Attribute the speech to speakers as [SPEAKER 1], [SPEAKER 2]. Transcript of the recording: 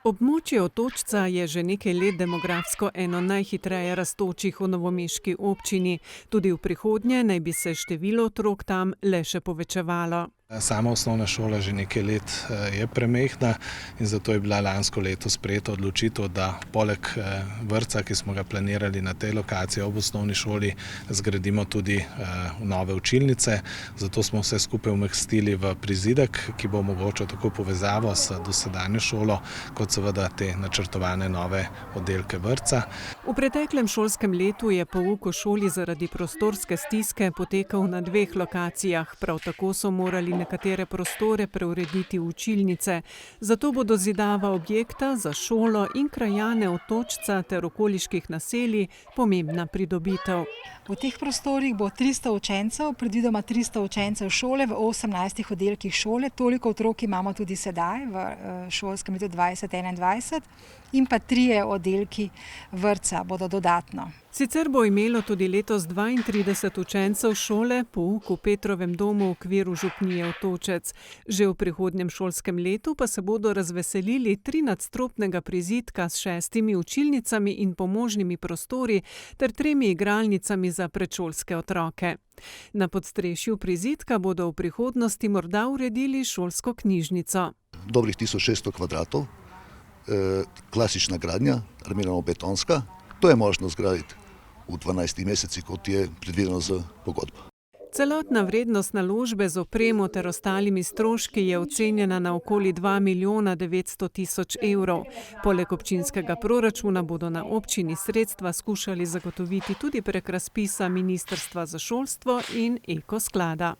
[SPEAKER 1] Območje Otočca je že nekaj let demografsko eno najhitreje rastočih v novomeški občini. Tudi v prihodnje naj bi se število otrok tam le še povečevalo.
[SPEAKER 2] Sama osnovna šola že nekaj let je premajhna in zato je bila lansko leto sprejeta odločitev, da poleg vrtca, ki smo ga planirali na tej lokaciji ob osnovni šoli, zgradimo tudi nove učilnice. Zato smo vse skupaj umestili v prizidek, ki bo omogočal tako povezavo s dosedanjo šolo, kot seveda te načrtovane nove oddelke vrtca.
[SPEAKER 1] V preteklem šolskem letu je pouk v šoli zaradi prostorske stiske potekal na 2 lokacijah. Prav tako so morali nekatere prostore preurediti v učilnice. Zato bo dozidava objekta za šolo in krajane Otočca ter okoliških naselij pomembna pridobitev.
[SPEAKER 3] V teh prostorih bo 300 učencev, predvidoma 300 učencev šole v 18 oddelkih šole. Toliko otrok imamo tudi sedaj v šolskem letu 2021 in pa 3 oddelki vrtca bodo dodatno.
[SPEAKER 1] Sicer bo imelo tudi letos 32 učencev šole pouk v Petrovem domu v okviru župnije Otočec. Že v prihodnjem šolskem letu pa se bodo razveselili 3-nadstropnega prizidka s 6 učilnicami in pomožnimi prostori ter 3 igralnicami za predšolske otroke. Na podstrešju prizidka bodo v prihodnosti morda uredili šolsko knjižnico.
[SPEAKER 4] Dobrih 1600 kvadratov, klasična gradnja, armirano-betonska. To je možno zgraditi v 12 mesecih, kot je predvideno z pogodbo.
[SPEAKER 1] Celotna vrednost naložbe z opremo ter ostalimi stroški je ocenjena na okoli 2 900 000 evrov. Poleg občinskega proračuna bodo na občini sredstva skušali zagotoviti tudi prek razpisa Ministrstva za šolstvo in Eko sklada.